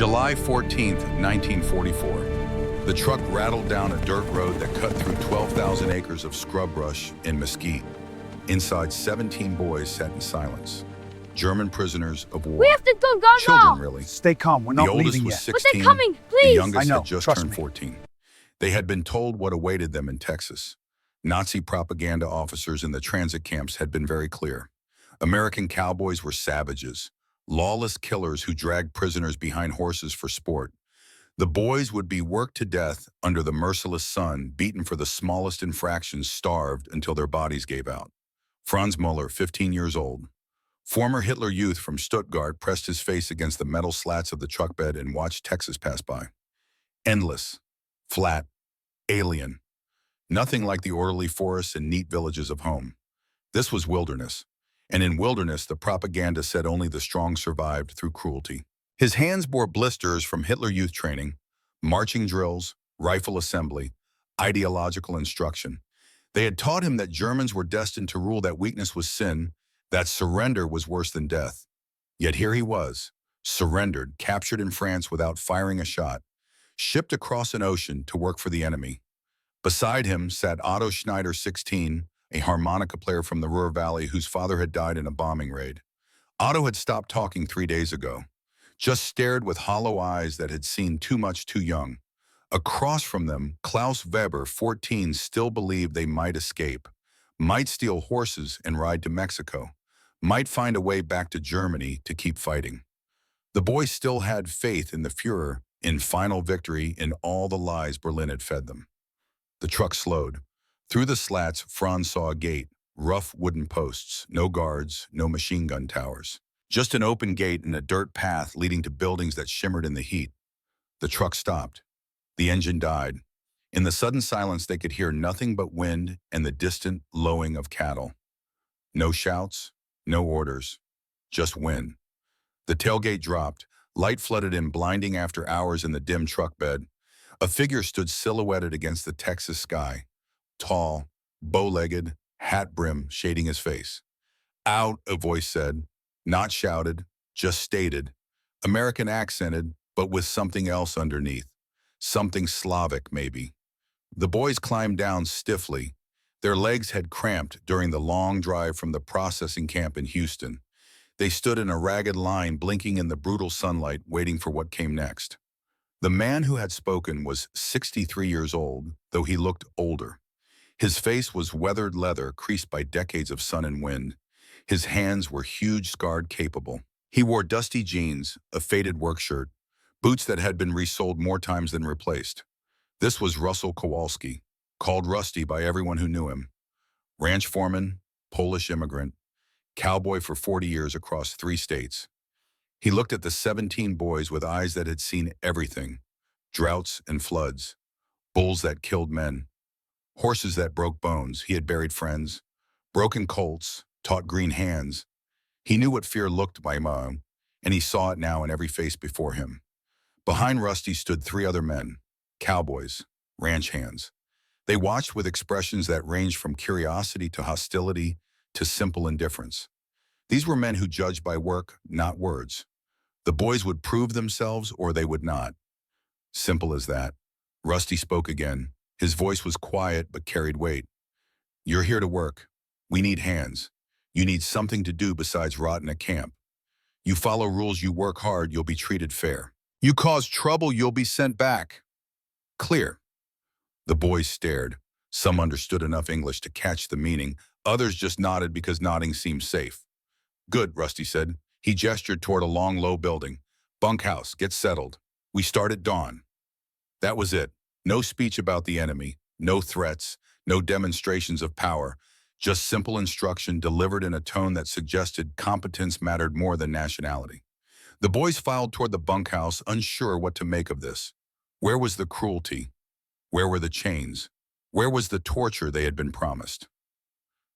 July 14th, 1944. The truck rattled down a dirt road that cut through 12,000 acres of scrub brush in Mesquite. Inside, 17 boys sat in silence. German prisoners of war. We have to go, go, Children, go! really. Stay calm. We're The not oldest leaving was yet. 16. But they're coming, The please! youngest I know, had just trust turned me. 14. They had been told what awaited them in Texas. Nazi propaganda officers in the transit camps had been very clear. American cowboys were savages, lawless killers who dragged prisoners behind horses for sport. The boys would be worked to death under the merciless sun, beaten for the smallest infractions, starved until their bodies gave out. Franz Muller, 15 years old, former Hitler Youth from Stuttgart, pressed his face against the metal slats of the truck bed and watched Texas pass by. Endless, flat, alien. Nothing like the orderly forests and neat villages of home. This was wilderness. And in wilderness, the propaganda said only the strong survived through cruelty. His hands bore blisters from Hitler Youth training, marching drills, rifle assembly, ideological instruction. They had taught him that Germans were destined to rule, that weakness was sin, that surrender was worse than death. Yet here he was, surrendered, captured in France without firing a shot, shipped across an ocean to work for the enemy. Beside him sat Otto Schneider, 16, a harmonica player from the Ruhr Valley whose father had died in a bombing raid. Otto had stopped talking 3 days ago, just stared with hollow eyes that had seen too much too young. Across from them, Klaus Weber, 14, still believed they might escape, might steal horses and ride to Mexico, might find a way back to Germany to keep fighting. The boy still had faith in the Führer, in final victory, in all the lies Berlin had fed them. The truck slowed. Through the slats, Franz saw a gate, rough wooden posts, no guards, no machine gun towers. Just an open gate and a dirt path leading to buildings that shimmered in the heat. The truck stopped. The engine died. In the sudden silence, they could hear nothing but wind and the distant lowing of cattle. No shouts, no orders, just wind. The tailgate dropped. Light flooded in, blinding after hours in the dim truck bed. A figure stood silhouetted against the Texas sky, tall, bow-legged, hat brim shading his face. "Out," a voice said, not shouted, just stated, American accented, but with something else underneath, something Slavic maybe. The boys climbed down stiffly. Their legs had cramped during the long drive from the processing camp in Houston. They stood in a ragged line, blinking in the brutal sunlight, waiting for what came next. The man who had spoken was 63 years old, though he looked older. His face was weathered leather, creased by decades of sun and wind. His hands were huge, scarred, capable. He wore dusty jeans, a faded work shirt, boots that had been resoled more times than replaced. This was Russell Kowalski, called Rusty by everyone who knew him. Ranch foreman, Polish immigrant, cowboy for 40 years across 3 states. He looked at the 17 boys with eyes that had seen everything: droughts and floods, bulls that killed men, horses that broke bones. He had buried friends, broken colts, taught green hands. He knew what fear looked like, and he saw it now in every face before him. Behind Rusty stood 3 other men, cowboys, ranch hands. They watched with expressions that ranged from curiosity to hostility to simple indifference. These were men who judged by work, not words. The boys would prove themselves or they would not. Simple as that. Rusty spoke again. His voice was quiet but carried weight. "You're here to work. We need hands. You need something to do besides rot in a camp. You follow rules, you work hard, you'll be treated fair. You cause trouble, you'll be sent back. Clear." The boys stared. Some understood enough English to catch the meaning. Others just nodded because nodding seemed safe. "Good," Rusty said. He gestured toward a long, low building. "Bunkhouse, get settled. We start at dawn." That was it. No speech about the enemy, no threats, no demonstrations of power, just simple instruction delivered in a tone that suggested competence mattered more than nationality. The boys filed toward the bunkhouse, unsure what to make of this. Where was the cruelty? Where were the chains? Where was the torture they had been promised?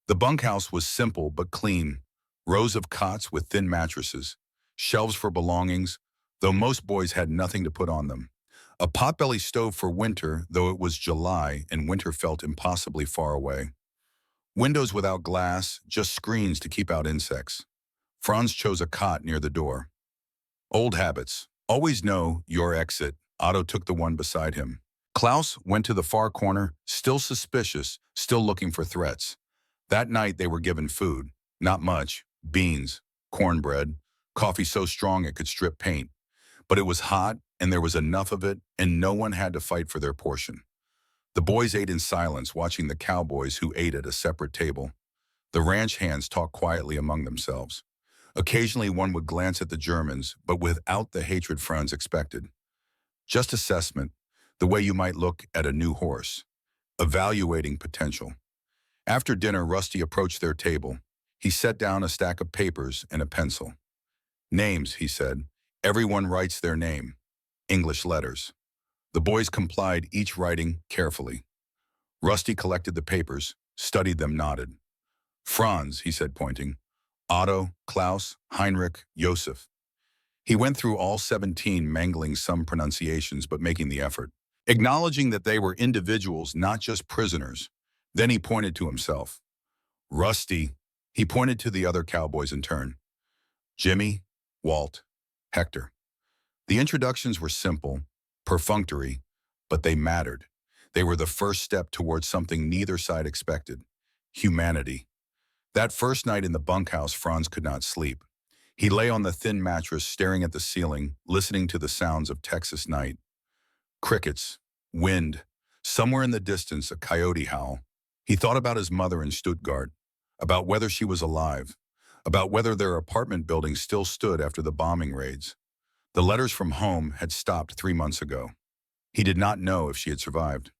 The bunkhouse was simple but clean. Rows of cots with thin mattresses, shelves for belongings, though most boys had nothing to put on them. A potbelly stove for winter, though it was July and winter felt impossibly far away. Windows without glass, just screens to keep out insects. Franz chose a cot near the door. Old habits, Always know your exit. Otto took the one beside him. Klaus went to the far corner, still suspicious, still looking for threats. That night they were given food. Not much. Beans, cornbread, coffee so strong it could strip paint. But it was hot, and there was enough of it, and no one had to fight for their portion. The boys ate in silence, watching the Cowboys who ate at a separate table. The ranch hands talked quietly among themselves. Occasionally one would glance at the Germans, but without the hatred Franz expected. Just assessment, the way you might look at a new horse. Evaluating potential. After dinner, Rusty approached their table. He set down a stack of papers and a pencil. Names, he said. Everyone writes their name. English letters. The boys complied, each writing carefully. Rusty collected the papers, studied them, nodded. Franz, he said, pointing. Otto, Klaus, Heinrich, Josef. He went through all 17, mangling some pronunciations but making the effort, acknowledging that they were individuals, not just prisoners. Then he pointed to himself. Rusty. He pointed to the other Cowboys in turn. Jimmy, Walt, Hector. The introductions were simple, perfunctory, but they mattered. They were the first step towards something neither side expected: humanity. That first night in the bunkhouse, Franz could not sleep. He lay on the thin mattress, staring at the ceiling, listening to the sounds of Texas night. Crickets, wind, somewhere in the distance a coyote howl. He thought about his mother in Stuttgart, about whether she was alive, about whether their apartment building still stood after the bombing raids. The letters from home had stopped 3 months ago. He did not know if she had survived.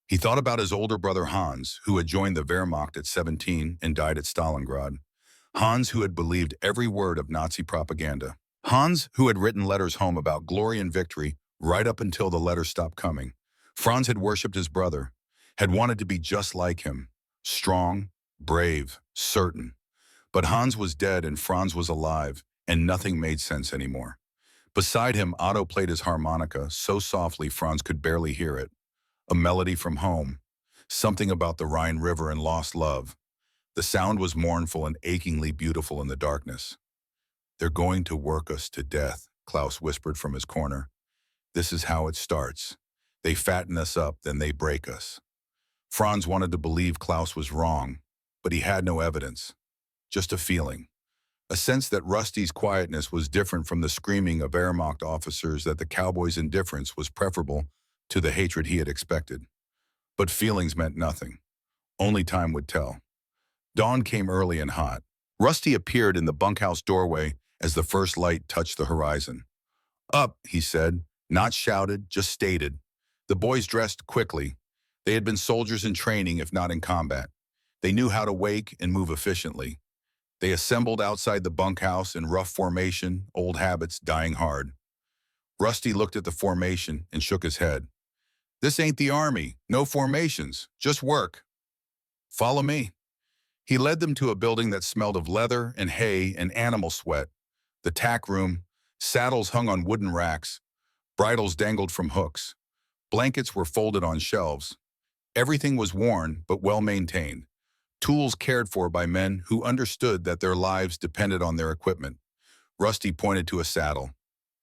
He thought about his older brother Hans, who had joined the Wehrmacht at 17 and died at Stalingrad. Hans, who had believed every word of Nazi propaganda. Hans, who had written letters home about glory and victory right up until the letters stopped coming. Franz had worshipped his brother, had wanted to be just like him, strong, brave, certain. But Hans was dead and Franz was alive, and nothing made sense anymore. Beside him, Otto played his harmonica so softly Franz could barely hear it. A melody from home, something about the Rhine River and lost love. The sound was mournful and achingly beautiful in the darkness. They're going to work us to death, Klaus whispered from his corner. This is how it starts. They fatten us up, then they break us. Franz wanted to believe Klaus was wrong, but he had no evidence. Just a feeling. A sense that Rusty's quietness was different from the screaming of Wehrmacht officers, that the Cowboys' indifference was preferable to the hatred he had expected. But feelings meant nothing. Only time would tell. Dawn came early and hot. Rusty appeared in the bunkhouse doorway as the first light touched the horizon. Up, he said, not shouted, just stated. The boys dressed quickly. They had been soldiers in training, if not in combat. They knew how to wake and move efficiently. They assembled outside the bunkhouse in rough formation, old habits dying hard. Rusty looked at the formation and shook his head. This ain't the army. No formations. Just work. Follow me. He led them to a building that smelled of leather and hay and animal sweat. The tack room, saddles hung on wooden racks, bridles dangled from hooks. Blankets were folded on shelves. Everything was worn but well maintained. Tools cared for by men who understood that their lives depended on their equipment. Rusty pointed to a saddle.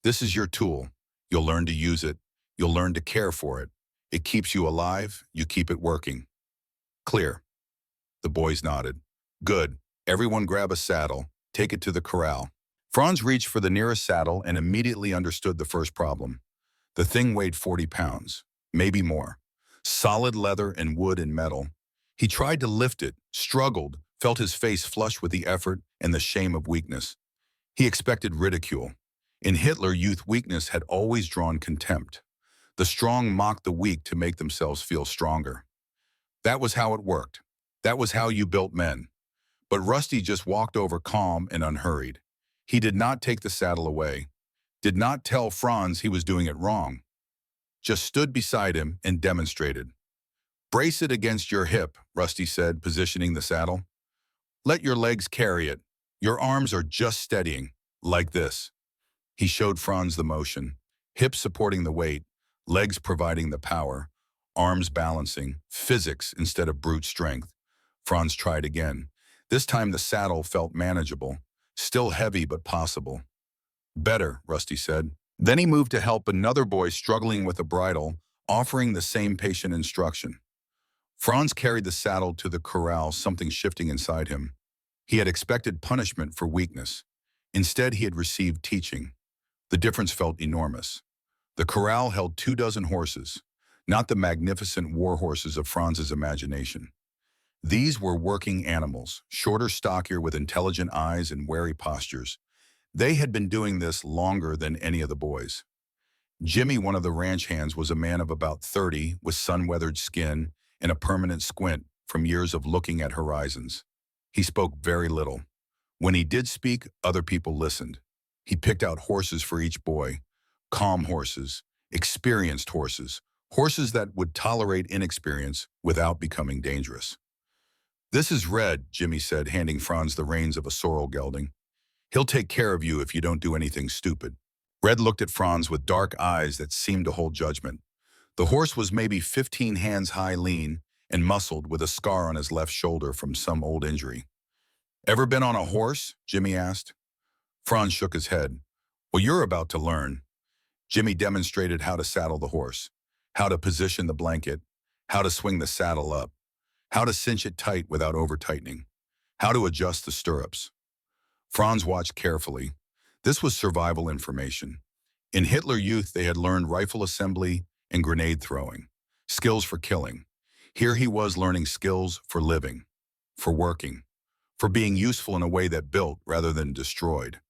This is your tool. You'll learn to use it. You'll learn to care for it. It keeps you alive. You keep it working. Clear. The boys nodded. Good. Everyone grab a saddle. Take it to the corral. Franz reached for the nearest saddle and immediately understood the first problem. The thing weighed 40 pounds, maybe more. Solid leather and wood and metal. He tried to lift it, struggled, felt his face flush with the effort and the shame of weakness. He expected ridicule. In Hitler, youth weakness had always drawn contempt. The strong mocked the weak to make themselves feel stronger. That was how it worked. That was how you built men. But Rusty just walked over calm and unhurried. He did not take the saddle away, did not tell Franz he was doing it wrong. Just stood beside him and demonstrated. Brace it against your hip, Rusty said, positioning the saddle. Let your legs carry it. Your arms are just steadying, like this. He showed Franz the motion, hips supporting the weight, legs providing the power, arms balancing, physics instead of brute strength. Franz tried again. This time the saddle felt manageable, still heavy but possible. Better, Rusty said. Then he moved to help another boy struggling with a bridle, offering the same patient instruction. Franz carried the saddle to the corral, something shifting inside him. He had expected punishment for weakness. Instead, he had received teaching. The difference felt enormous. The corral held 24 horses, not the magnificent war horses of Franz's imagination. These were working animals, shorter, stockier, with intelligent eyes and wary postures. They had been doing this longer than any of the boys. Jimmy, one of the ranch hands, was a man of about 30 with sun-weathered skin and a permanent squint from years of looking at horizons. He spoke very little. When he did speak, other people listened. He picked out horses for each boy, calm horses, experienced horses, horses that would tolerate inexperience without becoming dangerous. "This is Red," Jimmy said, handing Franz the reins of a sorrel gelding. "He'll take care of you if you don't do anything stupid." Red looked at Franz with dark eyes that seemed to hold judgment. The horse was maybe 15 hands high, lean, and muscled, with a scar on his left shoulder from some old injury. "Ever been on a horse?" Jimmy asked. Franz shook his head. "Well, you're about to learn." Jimmy demonstrated how to saddle the horse, how to position the blanket, how to swing the saddle up, how to cinch it tight without over-tightening, how to adjust the stirrups. Franz watched carefully. This was survival information. In Hitler Youth, they had learned rifle assembly and grenade throwing, skills for killing. Here he was learning skills for living, for working, for being useful in a way that built rather than destroyed.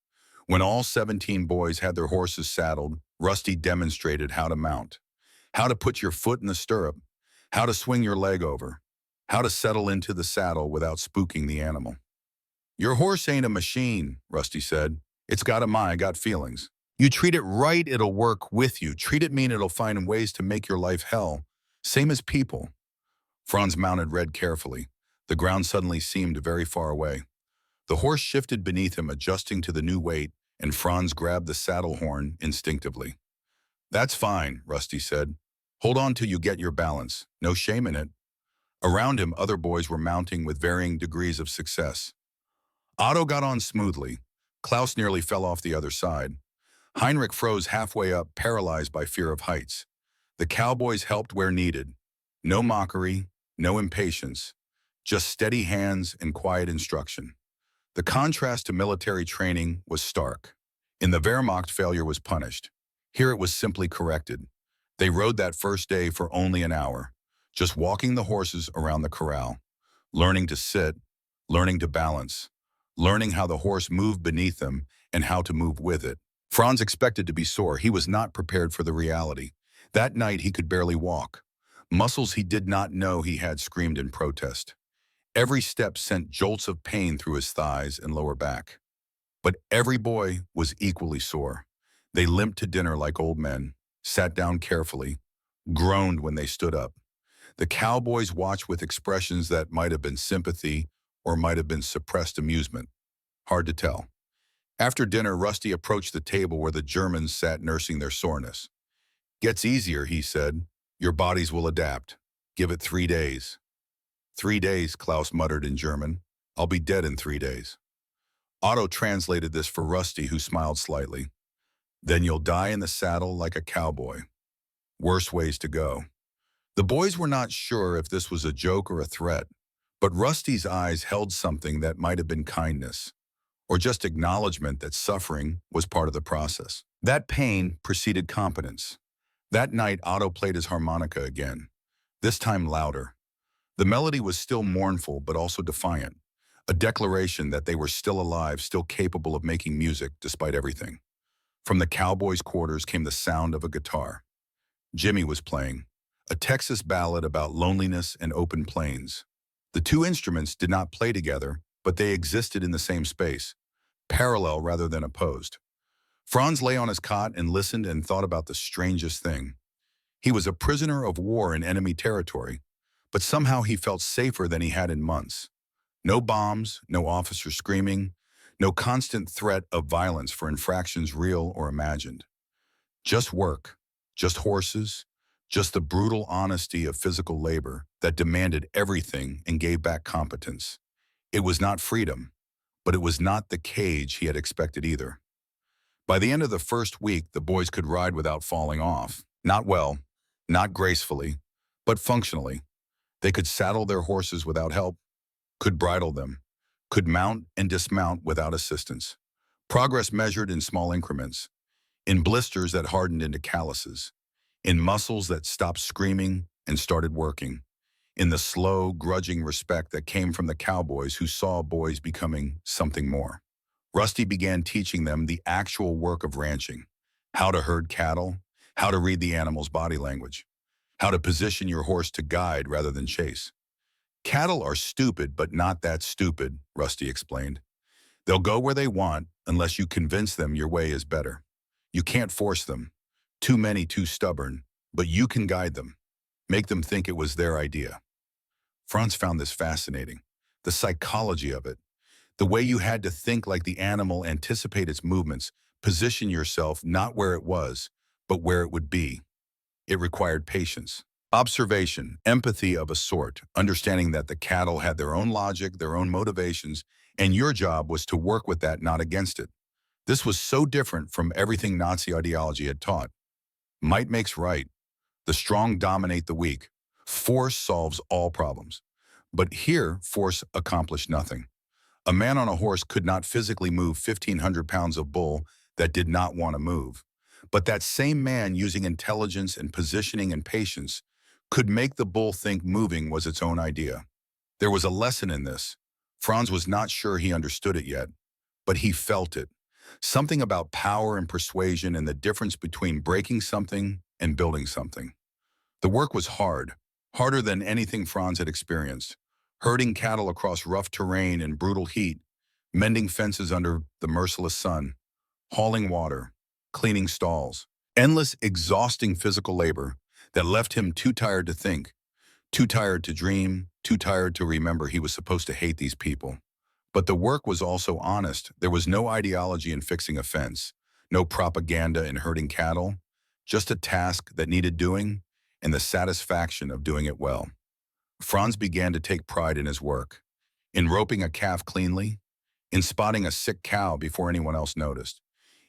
When all 17 boys had their horses saddled, Rusty demonstrated how to mount, how to put your foot in the stirrup, how to swing your leg over, how to settle into the saddle without spooking the animal. "Your horse ain't a machine," Rusty said. "It's got a mind, got feelings. You treat it right, it'll work with you. Treat it mean, it'll find ways to make your life hell. Same as people." Franz mounted Red carefully. The ground suddenly seemed very far away. The horse shifted beneath him, adjusting to the new weight, and Franz grabbed the saddle horn instinctively. "That's fine," Rusty said. "Hold on till you get your balance. No shame in it." Around him, other boys were mounting with varying degrees of success. Otto got on smoothly. Klaus nearly fell off the other side. Heinrich froze halfway up, paralyzed by fear of heights. The Cowboys helped where needed. No mockery, no impatience, just steady hands and quiet instruction. The contrast to military training was stark. In the Wehrmacht, failure was punished. Here it was simply corrected. They rode that first day for only an hour, just walking the horses around the corral, learning to sit, learning to balance, learning how the horse moved beneath them and how to move with it. Franz expected to be sore. He was not prepared for the reality. That night he could barely walk. Muscles he did not know he had screamed in protest. Every step sent jolts of pain through his thighs and lower back. But every boy was equally sore. They limped to dinner like old men, sat down carefully, groaned when they stood up. The Cowboys watched with expressions that might have been sympathy or might have been suppressed amusement. Hard to tell. After dinner, Rusty approached the table where the Germans sat nursing their soreness. "Gets easier," he said. "Your bodies will adapt. Give it 3 days." "3 days," Klaus muttered in German. "I'll be dead in 3 days." Otto translated this for Rusty, who smiled slightly. "Then you'll die in the saddle like a cowboy. Worse ways to go." The boys were not sure if this was a joke or a threat, but Rusty's eyes held something that might have been kindness, or just acknowledgement that suffering was part of the process. That pain preceded competence. That night, Otto played his harmonica again, this time louder. The melody was still mournful but also defiant, a declaration that they were still alive, still capable of making music despite everything. From the Cowboys' quarters came the sound of a guitar. Jimmy was playing, a Texas ballad about loneliness and open plains. The two instruments did not play together, but they existed in the same space, parallel rather than opposed. Franz lay on his cot and listened and thought about the strangest thing. He was a prisoner of war in enemy territory, but somehow he felt safer than he had in months. No bombs, no officers screaming, no constant threat of violence for infractions real or imagined. Just work, just horses, just the brutal honesty of physical labor that demanded everything and gave back competence. It was not freedom, but it was not the cage he had expected either. By the end of the first week, the boys could ride without falling off. Not well, not gracefully, but functionally. They could saddle their horses without help, could bridle them, could mount and dismount without assistance. Progress measured in small increments, in blisters that hardened into calluses, in muscles that stopped screaming and started working, in the slow, grudging respect that came from the cowboys who saw boys becoming something more. Rusty began teaching them the actual work of ranching, how to herd cattle, how to read the animal's body language, how to position your horse to guide rather than chase. Cattle are stupid, but not that stupid, Rusty explained. They'll go where they want unless you convince them your way is better. You can't force them. Too many too stubborn, but you can guide them. Make them think it was their idea. Franz found this fascinating. The psychology of it. The way you had to think like the animal, anticipate its movements, position yourself not where it was, but where it would be. It required patience, observation, empathy of a sort, understanding that the cattle had their own logic, their own motivations, and your job was to work with that, not against it. This was so different from everything Nazi ideology had taught. Might makes right. The strong dominate the weak. Force solves all problems. But here, force accomplished nothing. A man on a horse could not physically move 1,500 pounds of bull that did not want to move. But that same man, using intelligence and positioning and patience, could make the bull think moving was its own idea. There was a lesson in this. Franz was not sure he understood it yet, but he felt it. Something about power and persuasion and the difference between breaking something and building something. The work was hard, harder than anything Franz had experienced. Herding cattle across rough terrain and brutal heat, mending fences under the merciless sun, hauling water, cleaning stalls. Endless, exhausting physical labor that left him too tired to think, too tired to dream, too tired to remember he was supposed to hate these people. But the work was also honest. There was no ideology in fixing a fence, no propaganda in herding cattle, just a task that needed doing and the satisfaction of doing it well. Franz began to take pride in his work, in roping a calf cleanly, in spotting a sick cow before anyone else noticed,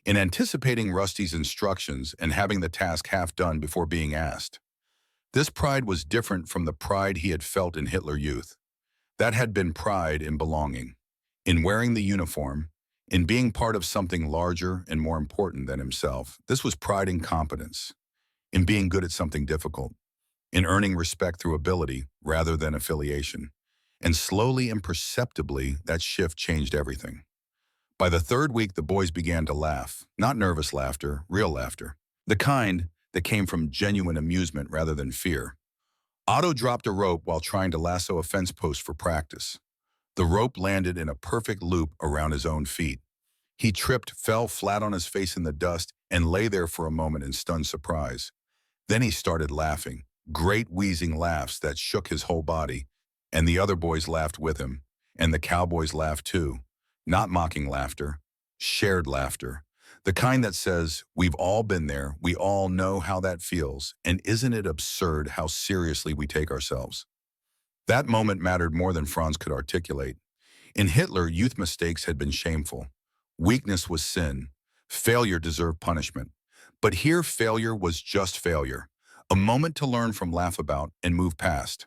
in anticipating Rusty's instructions and having the task half done before being asked. This pride was different from the pride he had felt in Hitler Youth. That had been pride in belonging, in wearing the uniform, in being part of something larger and more important than himself. This was pride in competence, in being good at something difficult, in earning respect through ability rather than affiliation. And slowly and perceptibly, that shift changed everything. By the third week, the boys began to laugh, not nervous laughter, real laughter, the kind that came from genuine amusement rather than fear. Otto dropped a rope while trying to lasso a fence post for practice. The rope landed in a perfect loop around his own feet. He tripped, fell flat on his face in the dust, and lay there for a moment in stunned surprise. Then he started laughing, great wheezing laughs that shook his whole body, and the other boys laughed with him, and the cowboys laughed too. Not mocking laughter, shared laughter. The kind that says, we've all been there, we all know how that feels, and isn't it absurd how seriously we take ourselves? That moment mattered more than Franz could articulate. In Hitler, youth mistakes had been shameful. Weakness was sin. Failure deserved punishment. But here failure was just failure. A moment to learn from, laugh about, and move past.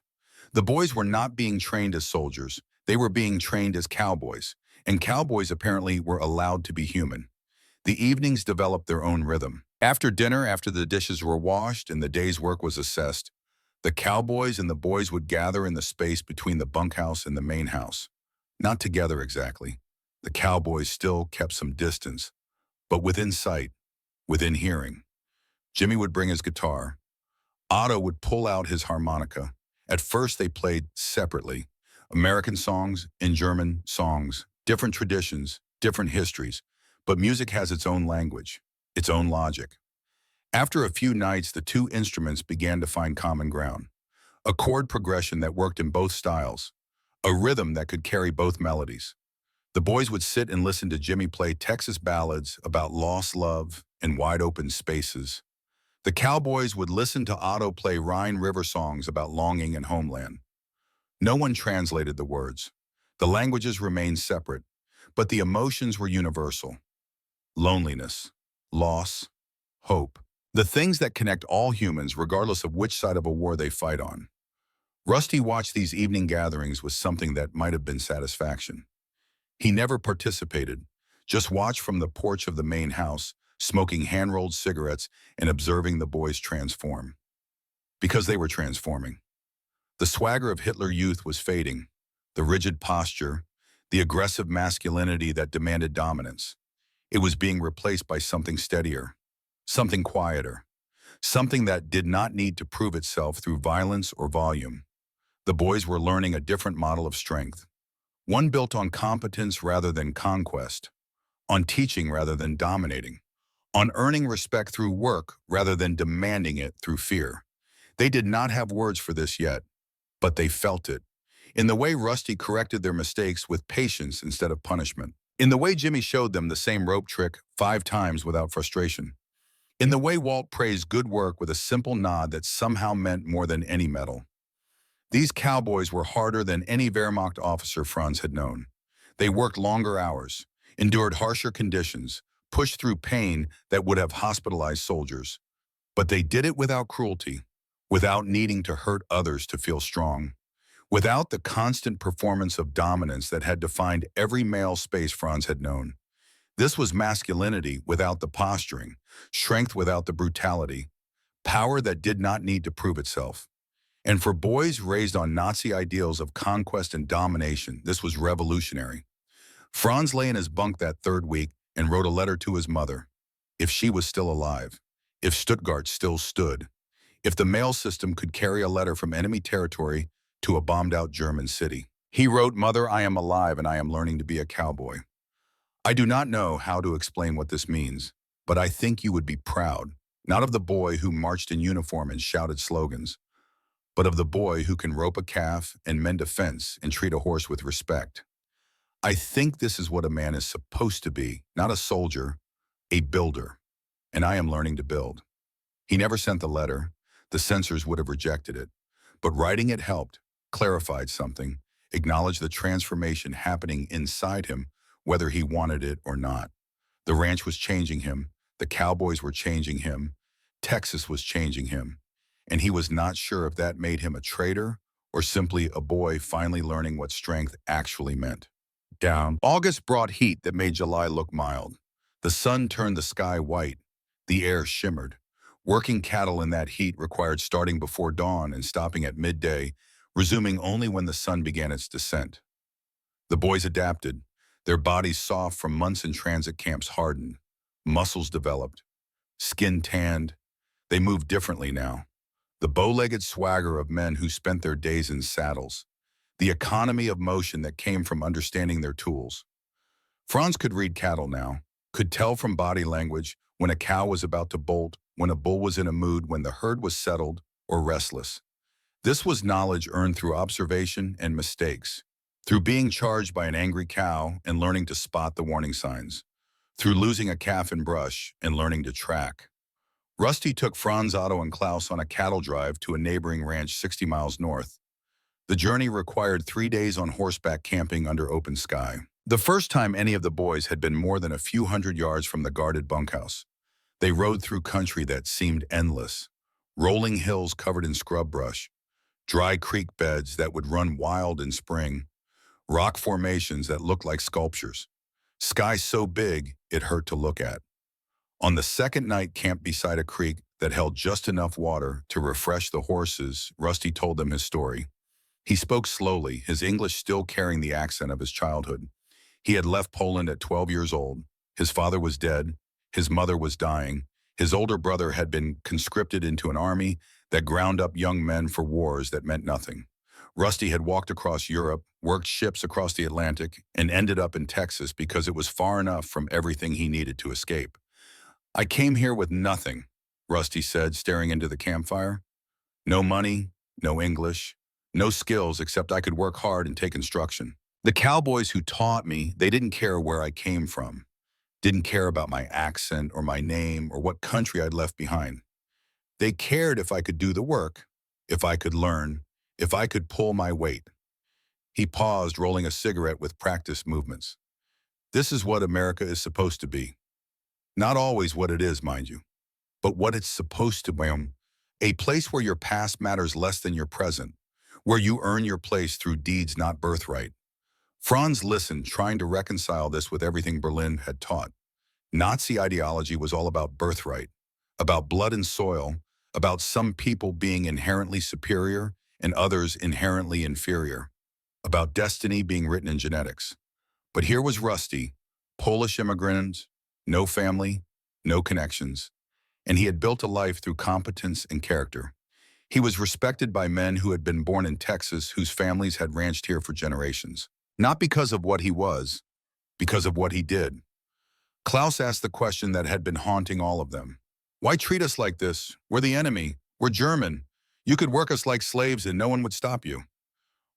The boys were not being trained as soldiers. They were being trained as cowboys. And cowboys apparently were allowed to be human. The evenings developed their own rhythm. After dinner, after the dishes were washed and the day's work was assessed, the cowboys and the boys would gather in the space between the bunkhouse and the main house. Not together exactly. The cowboys still kept some distance, but within sight, within hearing. Jimmy would bring his guitar. Otto would pull out his harmonica. At first they played separately. American songs and German songs, different traditions, different histories, but music has its own language, its own logic. After a few nights, the two instruments began to find common ground. A chord progression that worked in both styles, a rhythm that could carry both melodies. The boys would sit and listen to Jimmy play Texas ballads about lost love and wide open spaces. The cowboys would listen to Otto play Rhine River songs about longing and homeland. No one translated the words. The languages remained separate, but the emotions were universal. Loneliness, loss, hope. The things that connect all humans regardless of which side of a war they fight on. Rusty watched these evening gatherings with something that might have been satisfaction. He never participated, just watched from the porch of the main house, smoking hand-rolled cigarettes and observing the boys transform. Because they were transforming. The swagger of Hitler Youth was fading, the rigid posture, the aggressive masculinity that demanded dominance. It was being replaced by something steadier, something quieter, something that did not need to prove itself through violence or volume. The boys were learning a different model of strength, one built on competence rather than conquest, on teaching rather than dominating, on earning respect through work rather than demanding it through fear. They did not have words for this yet, but they felt it. In the way Rusty corrected their mistakes with patience instead of punishment. In the way Jimmy showed them the same rope trick 5 times without frustration. In the way Walt praised good work with a simple nod that somehow meant more than any medal. These cowboys were harder than any Wehrmacht officer Franz had known. They worked longer hours, endured harsher conditions, pushed through pain that would have hospitalized soldiers. But they did it without cruelty, without needing to hurt others to feel strong, without the constant performance of dominance that had defined every male space Franz had known. This was masculinity without the posturing, strength without the brutality, power that did not need to prove itself. And for boys raised on Nazi ideals of conquest and domination, this was revolutionary. Franz lay in his bunk that third week and wrote a letter to his mother. If she was still alive, if Stuttgart still stood, if the mail system could carry a letter from enemy territory to a bombed-out German city. He wrote, "Mother, I am alive and I am learning to be a cowboy. I do not know how to explain what this means, but I think you would be proud, not of the boy who marched in uniform and shouted slogans, but of the boy who can rope a calf and mend a fence and treat a horse with respect. I think this is what a man is supposed to be, not a soldier, a builder, and I am learning to build." He never sent the letter. The censors would have rejected it. But writing it helped, clarified something, acknowledged the transformation happening inside him, whether he wanted it or not. The ranch was changing him. The Cowboys were changing him. Texas was changing him. And he was not sure if that made him a traitor or simply a boy finally learning what strength actually meant. Down. August brought heat that made July look mild. The sun turned the sky white. The air shimmered. Working cattle in that heat required starting before dawn and stopping at midday, resuming only when the sun began its descent. The boys adapted. Their bodies soft from months in transit camps hardened. Muscles developed. Skin tanned. They moved differently now. The bow-legged swagger of men who spent their days in saddles. The economy of motion that came from understanding their tools. Franz could read cattle now, could tell from body language when a cow was about to bolt, when a bull was in a mood, when the herd was settled or restless. This was knowledge earned through observation and mistakes, through being charged by an angry cow and learning to spot the warning signs, through losing a calf in brush and learning to track. Rusty took Franz, Otto, and Klaus on a cattle drive to a neighboring ranch 60 miles north. The journey required 3 days on horseback camping under open sky. The first time any of the boys had been more than a few hundred yards from the guarded bunkhouse. They rode through country that seemed endless, rolling hills covered in scrub brush, dry creek beds that would run wild in spring, rock formations that looked like sculptures, sky so big it hurt to look at. On the second night, camped beside a creek that held just enough water to refresh the horses, Rusty told them his story. He spoke slowly, his English still carrying the accent of his childhood. He had left Poland at 12 years old. His father was dead. His mother was dying. His older brother had been conscripted into an army that ground up young men for wars that meant nothing. Rusty had walked across Europe, worked ships across the Atlantic, and ended up in Texas because it was far enough from everything he needed to escape. "I came here with nothing," Rusty said, staring into the campfire. "No money, no English, no skills except I could work hard and take instruction. The cowboys who taught me, they didn't care where I came from. Didn't care about my accent or my name or what country I'd left behind. They cared if I could do the work, if I could learn, if I could pull my weight." He paused, rolling a cigarette with practiced movements. "This is what America is supposed to be. Not always what it is, mind you, but what it's supposed to be. A place where your past matters less than your present, where you earn your place through deeds, not birthright. Franz listened, trying to reconcile this with everything Berlin had taught. Nazi ideology was all about birthright, about blood and soil, about some people being inherently superior and others inherently inferior, about destiny being written in genetics. But here was Rusty, Polish immigrant, no family, no connections, and he had built a life through competence and character. He was respected by men who had been born in Texas, whose families had ranched here for generations. Not because of what he was, because of what he did. Klaus asked the question that had been haunting all of them. Why treat us like this? We're the enemy. We're German. You could work us like slaves and no one would stop you.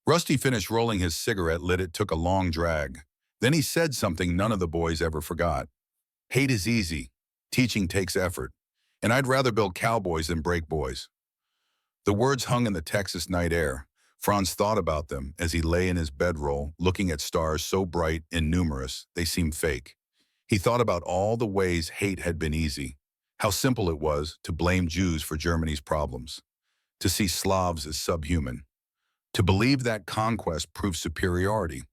Rusty finished rolling his cigarette, lit it, took a long drag. Then he said something none of the boys ever forgot. Hate is easy. Teaching takes effort. And I'd rather build cowboys than break boys. The words hung in the Texas night air. Franz thought about them as he lay in his bedroll, looking at stars so bright and numerous they seemed fake. He thought about all the ways hate had been easy, how simple it was to blame Jews for Germany's problems, to see Slavs as subhuman, to believe that conquest proved superiority.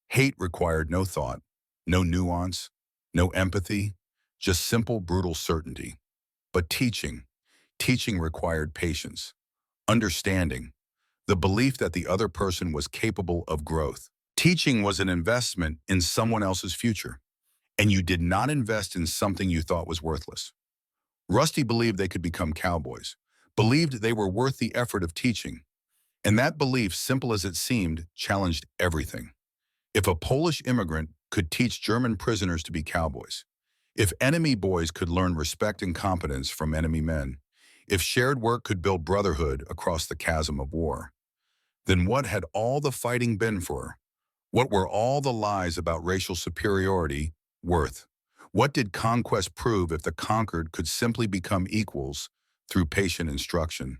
Hate required no thought, no nuance, no empathy, just simple, brutal certainty. But teaching required patience, understanding, the belief that the other person was capable of growth. Teaching was an investment in someone else's future, and you did not invest in something you thought was worthless. Rusty believed they could become cowboys, believed they were worth the effort of teaching, and that belief, simple as it seemed, challenged everything. If a Polish immigrant could teach German prisoners to be cowboys, if enemy boys could learn respect and competence from enemy men, if shared work could build brotherhood across the chasm of war, then what had all the fighting been for? What were all the lies about racial superiority worth? What did conquest prove if the conquered could simply become equals through patient instruction?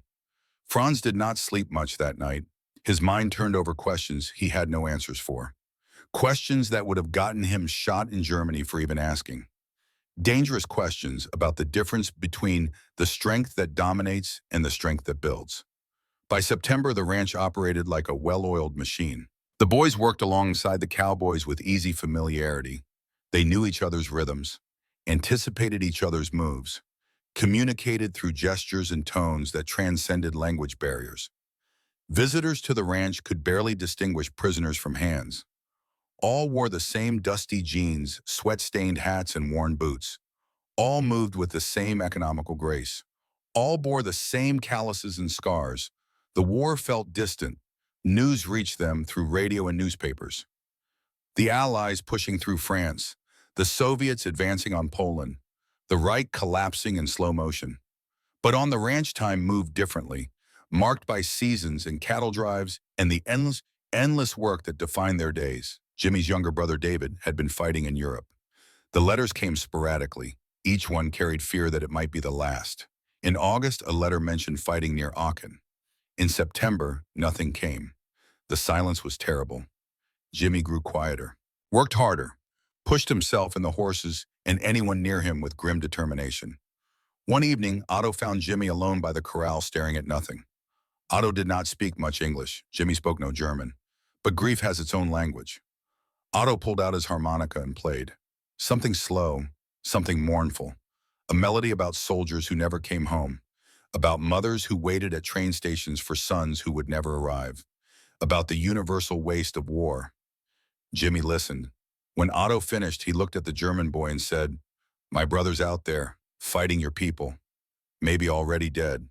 Franz did not sleep much that night. His mind turned over questions he had no answers for. Questions that would have gotten him shot in Germany for even asking. Dangerous questions about the difference between the strength that dominates and the strength that builds. By September, the ranch operated like a well-oiled machine. The boys worked alongside the cowboys with easy familiarity. They knew each other's rhythms, anticipated each other's moves, communicated through gestures and tones that transcended language barriers. Visitors to the ranch could barely distinguish prisoners from hands. All wore the same dusty jeans, sweat-stained hats, and worn boots. All moved with the same economical grace. All bore the same calluses and scars. The war felt distant. News reached them through radio and newspapers. The Allies pushing through France, the Soviets advancing on Poland, the Reich collapsing in slow motion. But on the ranch, time moved differently, marked by seasons and cattle drives and the endless work that defined their days. Jimmy's younger brother David had been fighting in Europe. The letters came sporadically. Each one carried fear that it might be the last. In August, a letter mentioned fighting near Aachen. In September, nothing came. The silence was terrible. Jimmy grew quieter, worked harder, pushed himself and the horses and anyone near him with grim determination. One evening, Otto found Jimmy alone by the corral staring at nothing. Otto did not speak much English. Jimmy spoke no German. But grief has its own language. Otto pulled out his harmonica and played. Something slow, something mournful. A melody about soldiers who never came home. About mothers who waited at train stations for sons who would never arrive. About the universal waste of war. Jimmy listened. When Otto finished, he looked at the German boy and said, "My brother's out there, fighting your people. Maybe already dead."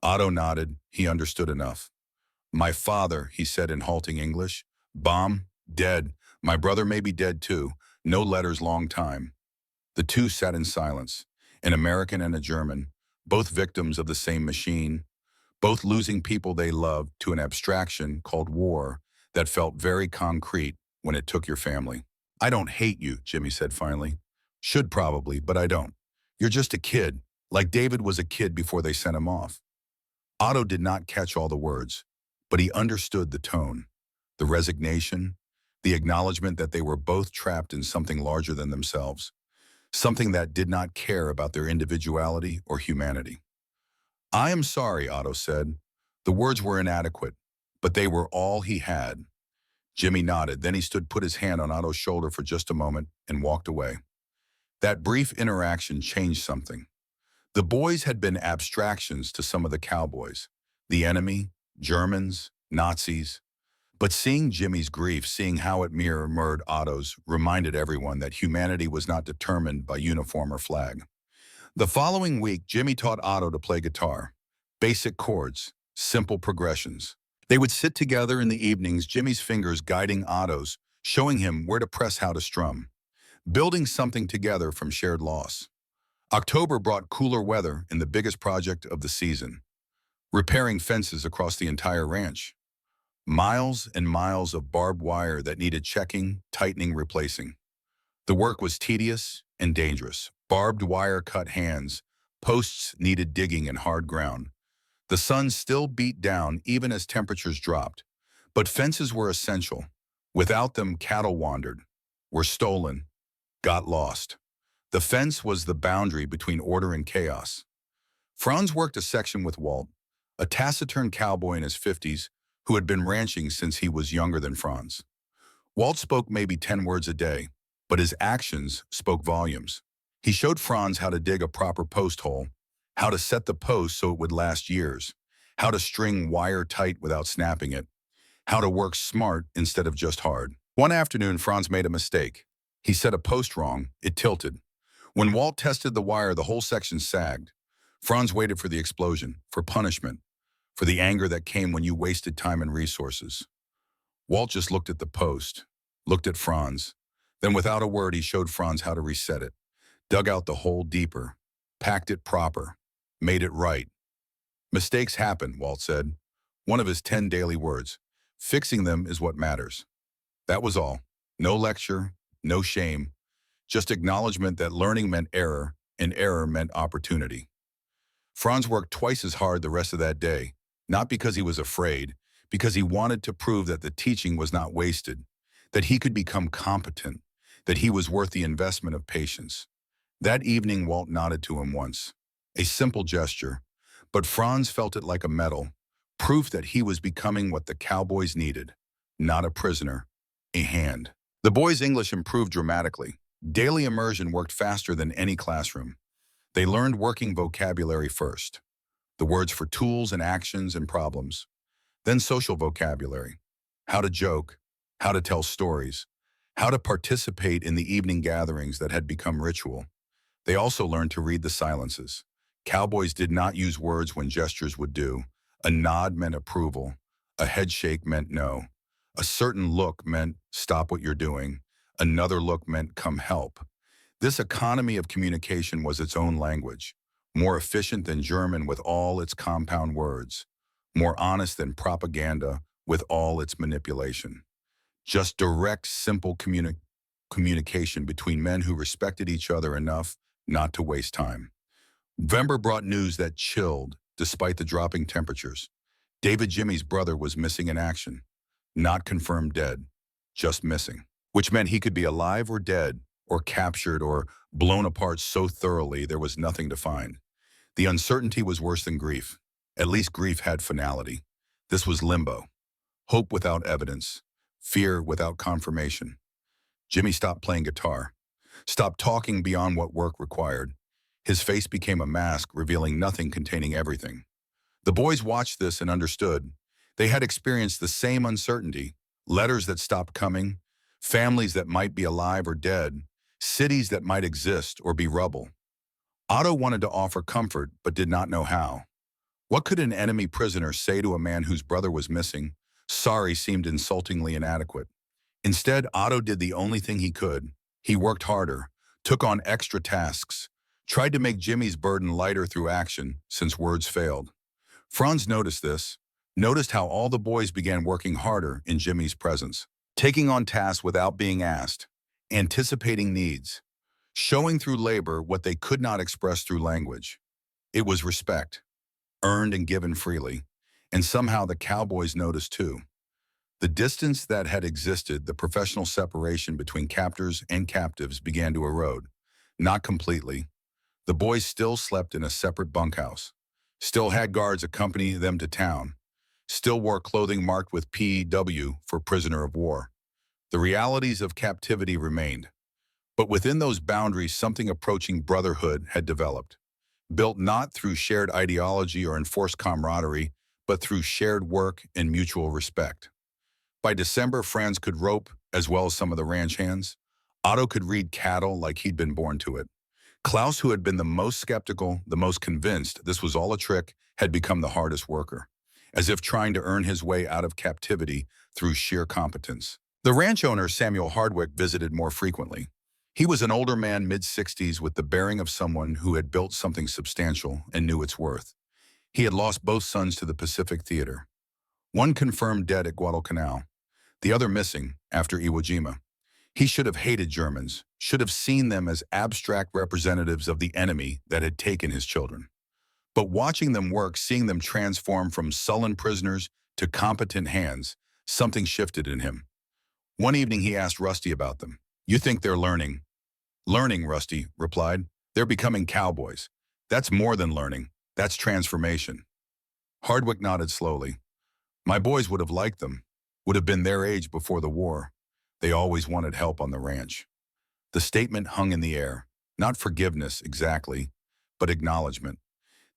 Otto nodded. He understood enough. "My father," he said in halting English. "Bomb, dead. My brother may be dead too. No letters, long time." The two sat in silence, an American and a German, both victims of the same machine, both losing people they loved to an abstraction called war that felt very concrete when it took your family. "I don't hate you," Jimmy said finally. "Should probably, but I don't. You're just a kid, like David was a kid before they sent him off." Otto did not catch all the words, but he understood the tone, the resignation, the acknowledgement that they were both trapped in something larger than themselves. something that did not care about their individuality or humanity. "I am sorry," Otto said. The words were inadequate, but they were all he had. Jimmy nodded, then he stood, put his hand on Otto's shoulder for just a moment, and walked away. That brief interaction changed something. The boys had been abstractions to some of the Cowboys, the enemy, Germans, Nazis. But seeing Jimmy's grief, seeing how it mirrored Otto's, reminded everyone that humanity was not determined by uniform or flag. The following week, Jimmy taught Otto to play guitar. Basic chords, simple progressions. They would sit together in the evenings, Jimmy's fingers guiding Otto's, showing him where to press, how to strum, building something together from shared loss. October brought cooler weather and the biggest project of the season, repairing fences across the entire ranch. Miles and miles of barbed wire that needed checking, tightening, replacing. The work was tedious and dangerous. Barbed wire cut hands, posts needed digging in hard ground. The sun still beat down even as temperatures dropped. But fences were essential. Without them, cattle wandered, were stolen, got lost. The fence was the boundary between order and chaos. Franz worked a section with Walt, a taciturn cowboy in his 50s who had been ranching since he was younger than Franz. Walt spoke maybe 10 words a day, but his actions spoke volumes. He showed Franz how to dig a proper post hole, how to set the post so it would last years, how to string wire tight without snapping it, how to work smart instead of just hard. One afternoon, Franz made a mistake. He set a post wrong. It tilted. When Walt tested the wire, the whole section sagged. Franz waited for the explosion, for punishment, for the anger that came when you wasted time and resources. Walt just looked at the post, looked at Franz. Then without a word, he showed Franz how to reset it, dug out the hole deeper, packed it proper, made it right. "Mistakes happen," Walt said. One of his 10 daily words. "Fixing them is what matters." That was all. No lecture, no shame, just acknowledgement that learning meant error and error meant opportunity. Franz worked twice as hard the rest of that day, not because he was afraid, because he wanted to prove that the teaching was not wasted, that he could become competent, that he was worth the investment of patience. That evening, Walt nodded to him once. A simple gesture, but Franz felt it like a medal, proof that he was becoming what the Cowboys needed, not a prisoner, a hand. The boys' English improved dramatically. Daily immersion worked faster than any classroom. They learned working vocabulary first, the words for tools and actions and problems. Then social vocabulary, how to joke, how to tell stories, how to participate in the evening gatherings that had become ritual. They also learned to read the silences. Cowboys did not use words when gestures would do. A nod meant approval. A head shake meant no. A certain look meant stop what you're doing. Another look meant come help. This economy of communication was its own language, more efficient than German with all its compound words, more honest than propaganda with all its manipulation. Just direct, simple communication between men who respected each other enough not to waste time. November brought news that chilled, despite the dropping temperatures. David, Jimmy's brother, was missing in action. Not confirmed dead, just missing, which meant he could be alive or dead, or captured or blown apart so thoroughly there was nothing to find. The uncertainty was worse than grief. At least grief had finality. This was limbo. Hope without evidence. Fear without confirmation. Jimmy stopped playing guitar. Stopped talking beyond what work required. His face became a mask, revealing nothing, containing everything. The boys watched this and understood. They had experienced the same uncertainty. Letters that stopped coming. Families that might be alive or dead. Cities that might exist or be rubble. Otto wanted to offer comfort, but did not know how. What could an enemy prisoner say to a man whose brother was missing? Sorry seemed insultingly inadequate. Instead, Otto did the only thing he could. He worked harder, took on extra tasks, tried to make Jimmy's burden lighter through action, since words failed. Franz noticed this, noticed how all the boys began working harder in Jimmy's presence, taking on tasks without being asked, anticipating needs, showing through labor what they could not express through language. It was respect, earned and given freely, and somehow the Cowboys noticed too. The distance that had existed, the professional separation between captors and captives, began to erode. Not completely. The boys still slept in a separate bunkhouse, still had guards accompany them to town, still wore clothing marked with PW for prisoner of war. The realities of captivity remained, but within those boundaries something approaching brotherhood had developed, built not through shared ideology or enforced camaraderie, but through shared work and mutual respect. By December, Franz could rope as well as some of the ranch hands. Otto could read cattle like he'd been born to it. Klaus, who had been the most skeptical, the most convinced this was all a trick, had become the hardest worker, as if trying to earn his way out of captivity through sheer competence. The ranch owner, Samuel Hardwick, visited more frequently. He was an older man, mid-60s, with the bearing of someone who had built something substantial and knew its worth. He had lost both sons to the Pacific Theater. One confirmed dead at Guadalcanal, the other missing after Iwo Jima. He should have hated Germans, should have seen them as abstract representatives of the enemy that had taken his children. But watching them work, seeing them transform from sullen prisoners to competent hands, something shifted in him. One evening he asked Rusty about them. "You think they're learning?" "Learning," Rusty replied. "They're becoming cowboys. That's more than learning. That's transformation." Hardwick nodded slowly. "My boys would have liked them, would have been their age before the war. They always wanted help on the ranch." The statement hung in the air. Not forgiveness, exactly, but acknowledgement.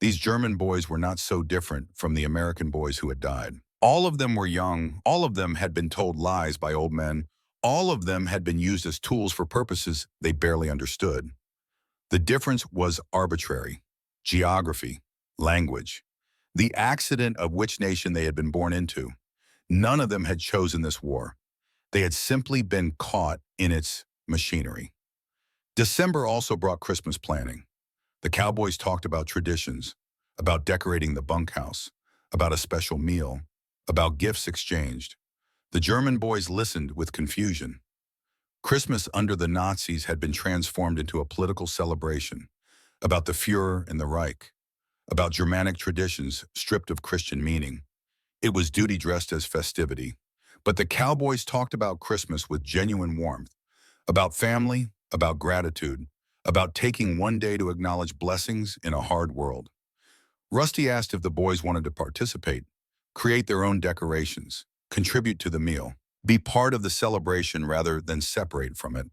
These German boys were not so different from the American boys who had died. All of them were young. All of them had been told lies by old men. All of them had been used as tools for purposes they barely understood. The difference was arbitrary. Geography, language, the accident of which nation they had been born into. None of them had chosen this war. They had simply been caught in its machinery. December also brought Christmas planning. The Cowboys talked about traditions, about decorating the bunkhouse, about a special meal, about gifts exchanged. The German boys listened with confusion. Christmas under the Nazis had been transformed into a political celebration, about the Führer and the Reich, about Germanic traditions stripped of Christian meaning. It was duty dressed as festivity. But the Cowboys talked about Christmas with genuine warmth, about family, about gratitude, about taking one day to acknowledge blessings in a hard world. Rusty asked if the boys wanted to participate, create their own decorations, contribute to the meal, be part of the celebration rather than separate from it.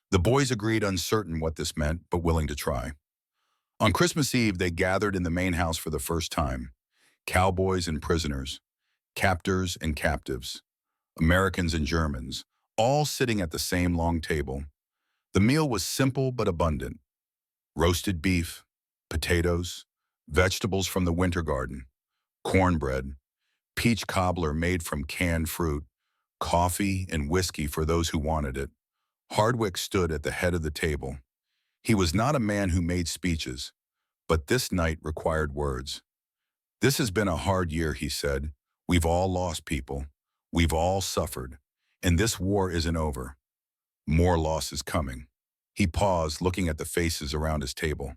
The boys agreed, uncertain what this meant, but willing to try. On Christmas Eve, they gathered in the main house for the first time. Cowboys and prisoners, captors and captives, Americans and Germans, all sitting at the same long table. The meal was simple but abundant. Roasted beef, potatoes, vegetables from the winter garden, cornbread, peach cobbler made from canned fruit, coffee and whiskey for those who wanted it. Hardwick stood at the head of the table. He was not a man who made speeches, but this night required words. "This has been a hard year," he said. "We've all lost people. We've all suffered. And this war isn't over. More loss is coming." He paused, looking at the faces around his table.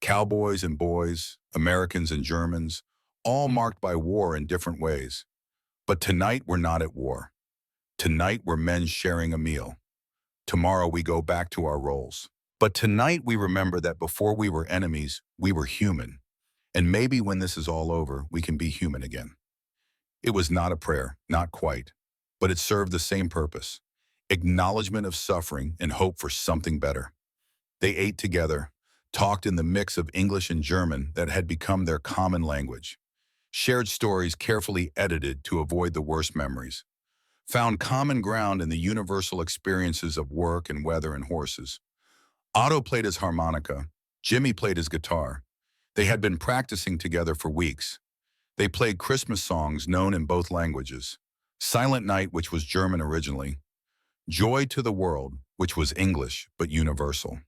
Cowboys and boys, Americans and Germans, all marked by war in different ways. But tonight we're not at war. Tonight we're men sharing a meal. Tomorrow we go back to our roles. But tonight we remember that before we were enemies, we were human. And maybe when this is all over, we can be human again. It was not a prayer, not quite, but it served the same purpose: acknowledgement of suffering and hope for something better. They ate together, talked in the mix of English and German that had become their common language, shared stories carefully edited to avoid the worst memories, found common ground in the universal experiences of work and weather and horses. Otto played his harmonica, Jimmy played his guitar. They had been practicing together for weeks. They played Christmas songs known in both languages: Silent Night, which was German originally, Joy to the World, which was English but universal.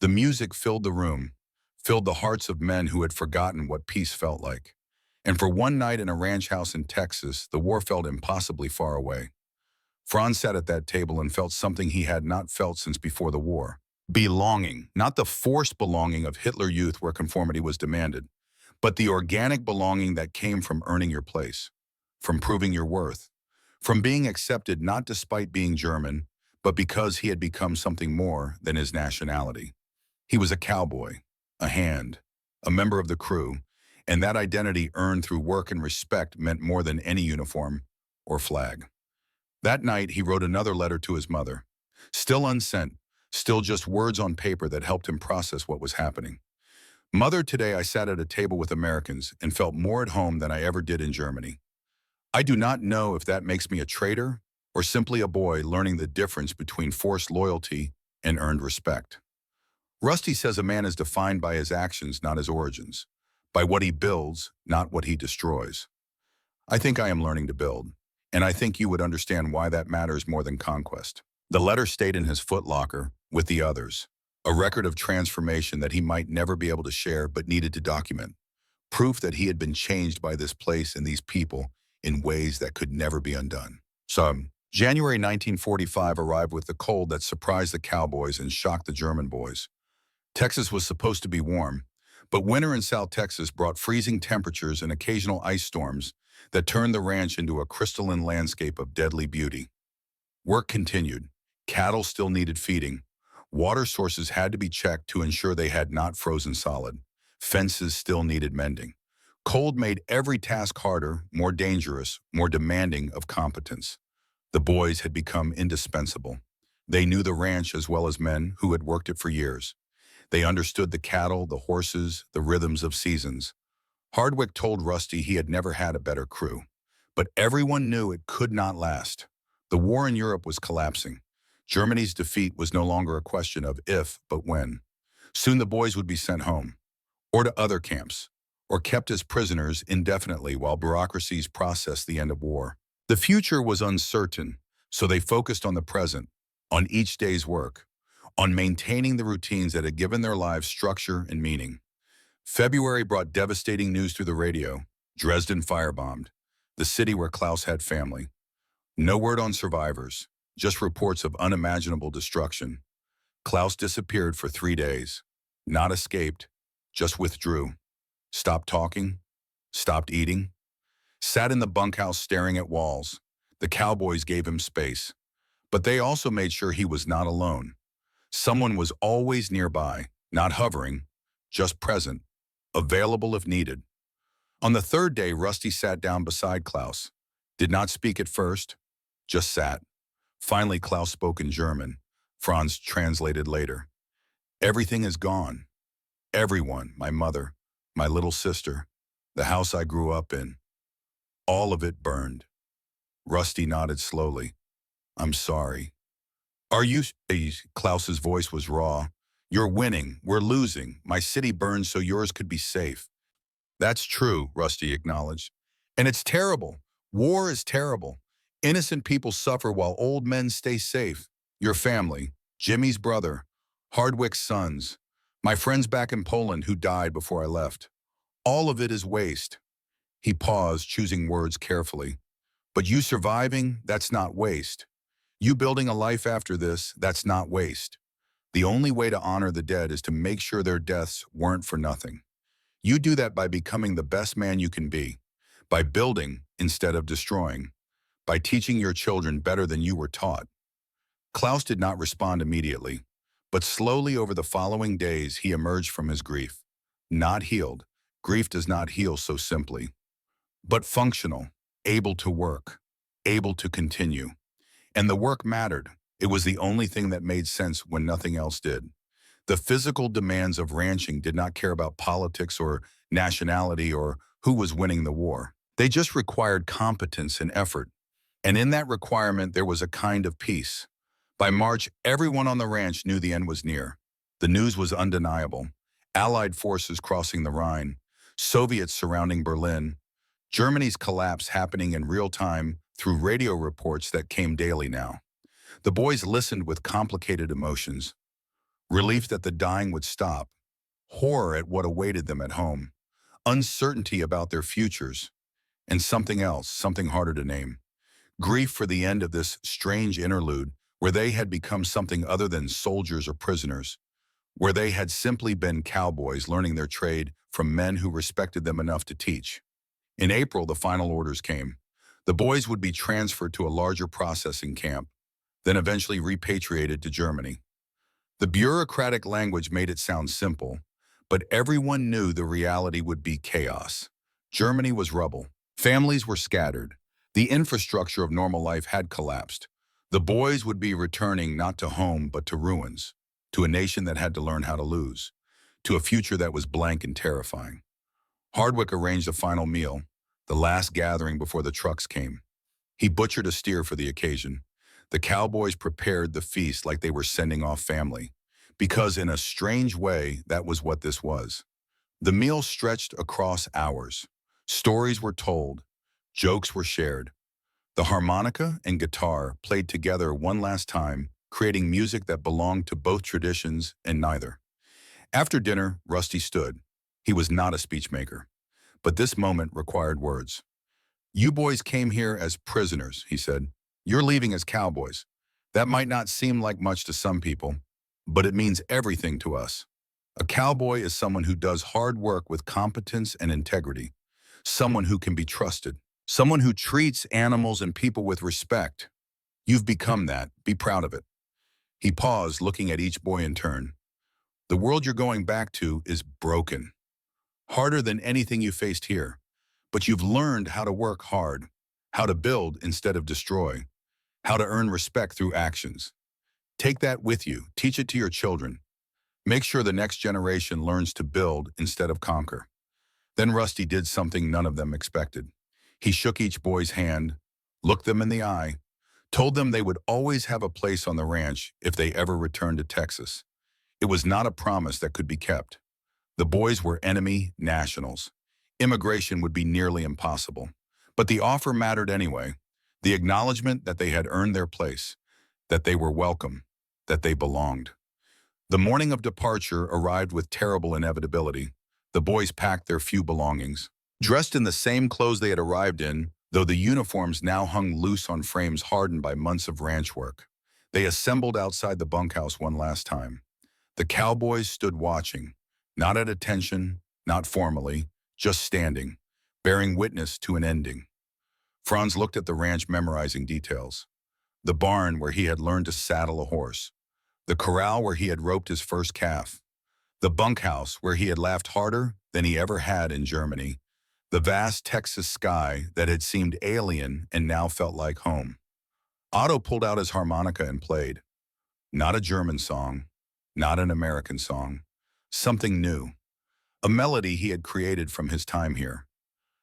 The music filled the room, filled the hearts of men who had forgotten what peace felt like. And for one night in a ranch house in Texas, the war felt impossibly far away. Franz sat at that table and felt something he had not felt since before the war. Belonging, not the forced belonging of Hitler Youth where conformity was demanded, but the organic belonging that came from earning your place, from proving your worth, from being accepted not despite being German, but because he had become something more than his nationality. He was a cowboy, a hand, a member of the crew, and that identity earned through work and respect meant more than any uniform or flag. That night, he wrote another letter to his mother. Still unsent, still just words on paper that helped him process what was happening. Mother, today I sat at a table with Americans and felt more at home than I ever did in Germany. I do not know if that makes me a traitor or simply a boy learning the difference between forced loyalty and earned respect. Rusty says a man is defined by his actions, not his origins, by what he builds, not what he destroys. I think I am learning to build, and I think you would understand why that matters more than conquest. The letter stayed in his footlocker with the others, a record of transformation that he might never be able to share but needed to document, proof that he had been changed by this place and these people in ways that could never be undone. So, January 1945 arrived with the cold that surprised the Cowboys and shocked the German boys. Texas was supposed to be warm, but winter in South Texas brought freezing temperatures and occasional ice storms that turned the ranch into a crystalline landscape of deadly beauty. Work continued. Cattle still needed feeding. Water sources had to be checked to ensure they had not frozen solid. Fences still needed mending. Cold made every task harder, more dangerous, more demanding of competence. The boys had become indispensable. They knew the ranch as well as men who had worked it for years. They understood the cattle, the horses, the rhythms of seasons. Hardwick told Rusty he had never had a better crew. But everyone knew it could not last. The war in Europe was collapsing. Germany's defeat was no longer a question of if, but when. Soon the boys would be sent home, or to other camps, or kept as prisoners indefinitely while bureaucracies processed the end of war. The future was uncertain, so they focused on the present, on each day's work, on maintaining the routines that had given their lives structure and meaning. February brought devastating news through the radio. Dresden firebombed, the city where Klaus had family. No word on survivors, just reports of unimaginable destruction. Klaus disappeared for 3 days. Not escaped, just withdrew. Stopped talking, stopped eating. Sat in the bunkhouse staring at walls. The Cowboys gave him space. But they also made sure he was not alone. Someone was always nearby, not hovering, just present, available if needed. On the third day, Rusty sat down beside Klaus. Did not speak at first, just sat. Finally, Klaus spoke in German. Franz translated later. Everything is gone. Everyone, my mother, my little sister, the house I grew up in. All of it burned. Rusty nodded slowly. I'm sorry. Are you? Klaus's voice was raw. You're winning. We're losing. My city burned so yours could be safe. That's true, Rusty acknowledged. And it's terrible. War is terrible. Innocent people suffer while old men stay safe. Your family, Jimmy's brother, Hardwick's sons, my friends back in Poland who died before I left. All of it is waste. He paused, choosing words carefully. But you surviving, that's not waste. You building a life after this, that's not waste. The only way to honor the dead is to make sure their deaths weren't for nothing. You do that by becoming the best man you can be, by building instead of destroying, by teaching your children better than you were taught. Klaus did not respond immediately, but slowly over the following days he emerged from his grief. Not healed. Grief does not heal so simply. But functional, able to work, able to continue. And the work mattered. It was the only thing that made sense when nothing else did. The physical demands of ranching did not care about politics or nationality or who was winning the war. They just required competence and effort. And in that requirement, there was a kind of peace. By March, everyone on the ranch knew the end was near. The news was undeniable. Allied forces crossing the Rhine, Soviets surrounding Berlin, Germany's collapse happening in real time through radio reports that came daily now. The boys listened with complicated emotions. Relief that the dying would stop, horror at what awaited them at home, uncertainty about their futures, and something else, something harder to name. Grief for the end of this strange interlude where they had become something other than soldiers or prisoners, where they had simply been cowboys learning their trade from men who respected them enough to teach. In April, the final orders came. The boys would be transferred to a larger processing camp, then eventually repatriated to Germany. The bureaucratic language made it sound simple, but everyone knew the reality would be chaos. Germany was rubble. Families were scattered. The infrastructure of normal life had collapsed. The boys would be returning not to home, but to ruins, to a nation that had to learn how to lose, to a future that was blank and terrifying. Hardwick arranged a final meal, the last gathering before the trucks came. He butchered a steer for the occasion. The Cowboys prepared the feast like they were sending off family, because in a strange way, that was what this was. The meal stretched across hours. Stories were told, jokes were shared. The harmonica and guitar played together one last time, creating music that belonged to both traditions and neither. After dinner, Rusty stood. He was not a speechmaker, but this moment required words. "You boys came here as prisoners," he said. "You're leaving as cowboys. That might not seem like much to some people, but it means everything to us. A cowboy is someone who does hard work with competence and integrity, someone who can be trusted, someone who treats animals and people with respect. You've become that. Be proud of it." He paused, looking at each boy in turn. "The world you're going back to is broken, harder than anything you faced here. But you've learned how to work hard, how to build instead of destroy, how to earn respect through actions. Take that with you, teach it to your children. Make sure the next generation learns to build instead of conquer." Then Rusty did something none of them expected. He shook each boy's hand, looked them in the eye, told them they would always have a place on the ranch if they ever returned to Texas. It was not a promise that could be kept. The boys were enemy nationals. Immigration would be nearly impossible. But the offer mattered anyway. The acknowledgement that they had earned their place, that they were welcome, that they belonged. The morning of departure arrived with terrible inevitability. The boys packed their few belongings. Dressed in the same clothes they had arrived in, though the uniforms now hung loose on frames hardened by months of ranch work. They assembled outside the bunkhouse one last time. The Cowboys stood watching, not at attention, not formally, just standing, bearing witness to an ending. Franz looked at the ranch, memorizing details. The barn where he had learned to saddle a horse. The corral where he had roped his first calf. The bunkhouse where he had laughed harder than he ever had in Germany. The vast Texas sky that had seemed alien and now felt like home. Otto pulled out his harmonica and played. Not a German song, not an American song. Something new. A melody he had created from his time here.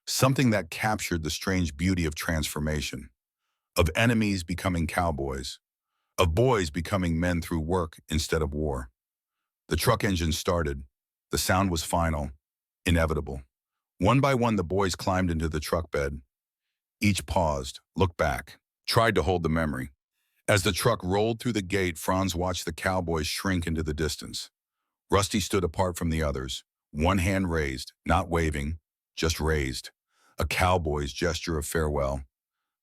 Something that captured the strange beauty of transformation. Of enemies becoming cowboys. Of boys becoming men through work instead of war. The truck engine started. The sound was final, inevitable. One by one, the boys climbed into the truck bed. Each paused, looked back, tried to hold the memory. As the truck rolled through the gate, Franz watched the Cowboys shrink into the distance. Rusty stood apart from the others, one hand raised, not waving, just raised. A cowboy's gesture of farewell.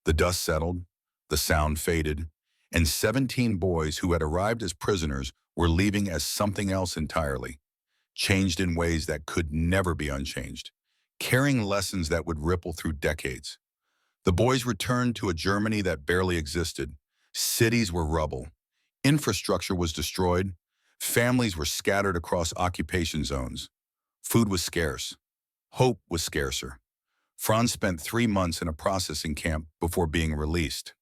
The dust settled, the sound faded, and 17 boys who had arrived as prisoners were leaving as something else entirely, changed in ways that could never be unchanged, carrying lessons that would ripple through decades. The boys returned to a Germany that barely existed. Cities were rubble. Infrastructure was destroyed. Families were scattered across occupation zones. Food was scarce. Hope was scarcer. Franz spent 3 months in a processing camp before being released.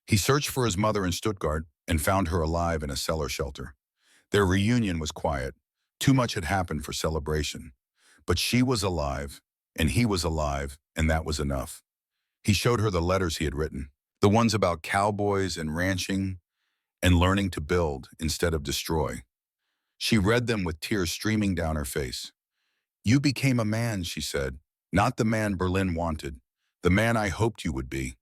He searched for his mother in Stuttgart and found her alive in a cellar shelter. Their reunion was quiet. Too much had happened for celebration. But she was alive, and he was alive, and that was enough. He showed her the letters he had written, the ones about cowboys and ranching and learning to build instead of destroy. She read them with tears streaming down her face. "You became a man," she said, "not the man Berlin wanted, the man I hoped you would be."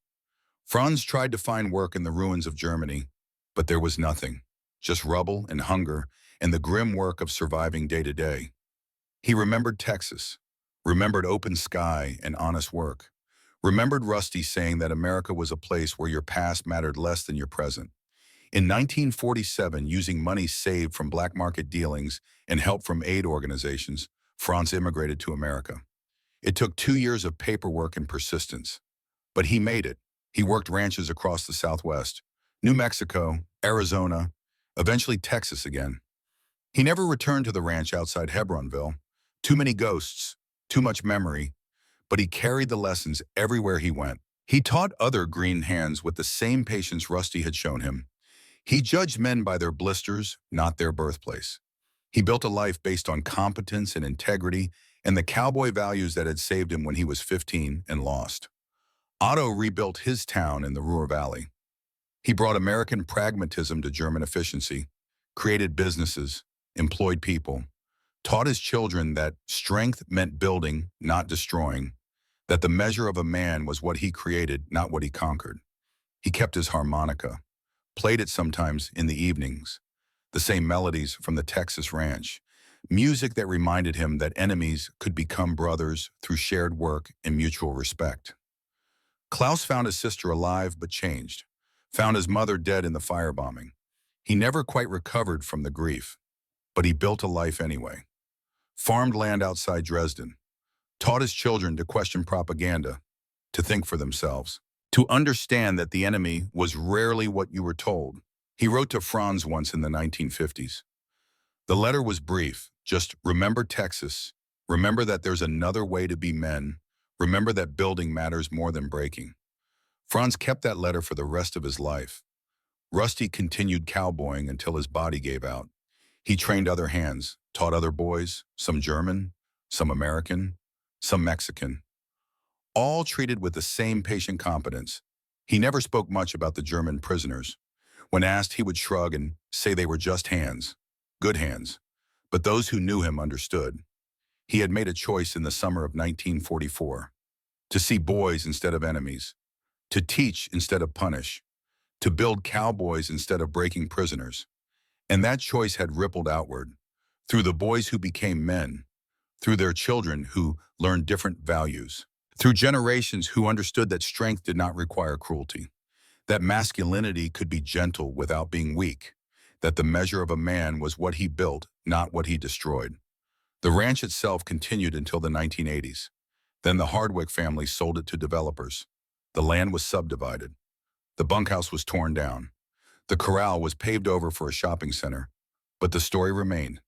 Franz tried to find work in the ruins of Germany, but there was nothing, just rubble and hunger and the grim work of surviving day to day. He remembered Texas, remembered open sky and honest work, remembered Rusty saying that America was a place where your past mattered less than your present. In 1947, using money saved from black market dealings and help from aid organizations, Franz immigrated to America. It took 2 years of paperwork and persistence, but he made it. He worked ranches across the Southwest, New Mexico, Arizona, eventually Texas again. He never returned to the ranch outside Hebronville. Too many ghosts, too much memory, but he carried the lessons everywhere he went. He taught other green hands with the same patience Rusty had shown him. He judged men by their blisters, not their birthplace. He built a life based on competence and integrity and the cowboy values that had saved him when he was 15 and lost. Otto rebuilt his town in the Ruhr Valley. He brought American pragmatism to German efficiency, created businesses, employed people, taught his children that strength meant building, not destroying, that the measure of a man was what he created, not what he conquered. He kept his harmonica, played it sometimes in the evenings, the same melodies from the Texas ranch, music that reminded him that enemies could become brothers through shared work and mutual respect. Klaus found his sister alive but changed, found his mother dead in the firebombing. He never quite recovered from the grief, but he built a life anyway. Farmed land outside Dresden, taught his children to question propaganda, to think for themselves, to understand that the enemy was rarely what you were told. He wrote to Franz once in the 1950s. The letter was brief, just remember Texas, remember that there's another way to be men, remember that building matters more than breaking. Franz kept that letter for the rest of his life. Rusty continued cowboying until his body gave out. He trained other hands, taught other boys, some German, some American, some Mexican, all treated with the same patient competence. He never spoke much about the German prisoners. When asked, he would shrug and say they were just hands, good hands. But those who knew him understood. He had made a choice in the summer of 1944, to see boys instead of enemies, to teach instead of punish, to build cowboys instead of breaking prisoners. And that choice had rippled outward, through the boys who became men, through their children who learned different values, through generations who understood that strength did not require cruelty, that masculinity could be gentle without being weak, that the measure of a man was what he built, not what he destroyed. The ranch itself continued until the 1980s. Then the Hardwick family sold it to developers. The land was subdivided. The bunkhouse was torn down. The corral was paved over for a shopping center. But the story remained,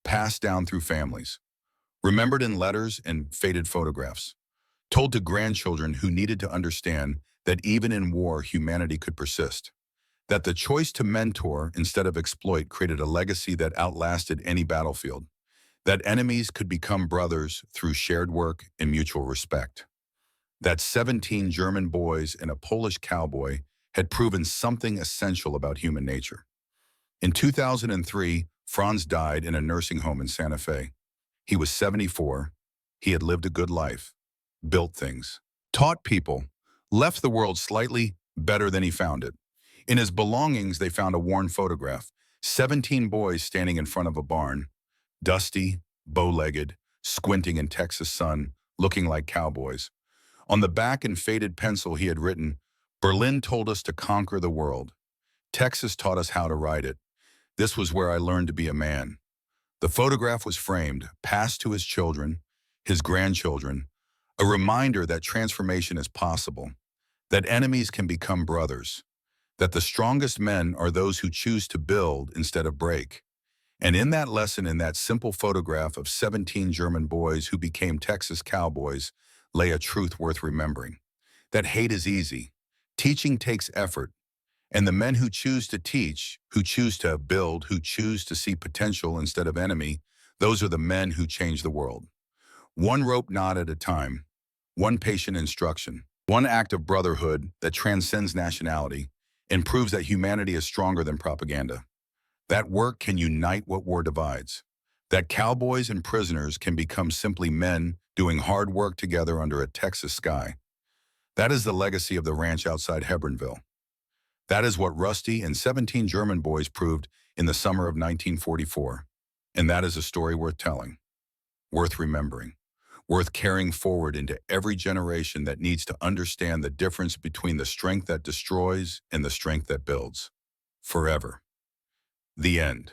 passed down through families, remembered in letters and faded photographs, told to grandchildren who needed to understand that even in war, humanity could persist, that the choice to mentor instead of exploit created a legacy that outlasted any battlefield, that enemies could become brothers through shared work and mutual respect, that 17 German boys and a Polish cowboy had proven something essential about human nature. In 2003, Franz died in a nursing home in Santa Fe. He was 74. He had lived a good life, built things, taught people, left the world slightly better than he found it. In his belongings, they found a worn photograph, 17 boys standing in front of a barn, dusty, bow-legged, squinting in Texas sun, looking like cowboys. On the back in faded pencil, he had written, "Berlin told us to conquer the world. Texas taught us how to ride it. This was where I learned to be a man." The photograph was framed, passed to his children, his grandchildren, a reminder that transformation is possible, that enemies can become brothers, that the strongest men are those who choose to build instead of break. And in that lesson, in that simple photograph of 17 German boys who became Texas cowboys, lay a truth worth remembering, that hate is easy, teaching takes effort, and the men who choose to teach, who choose to build, who choose to see potential instead of enemy, those are the men who change the world. One rope knot at a time, one patient instruction, one act of brotherhood that transcends nationality and proves that humanity is stronger than propaganda. That work can unite what war divides. That cowboys and prisoners can become simply men doing hard work together under a Texas sky. That is the legacy of the ranch outside Hebronville. That is what Rusty and 17 German boys proved in the summer of 1944. And that is a story worth telling, worth remembering, worth carrying forward into every generation that needs to understand the difference between the strength that destroys and the strength that builds. Forever. The end.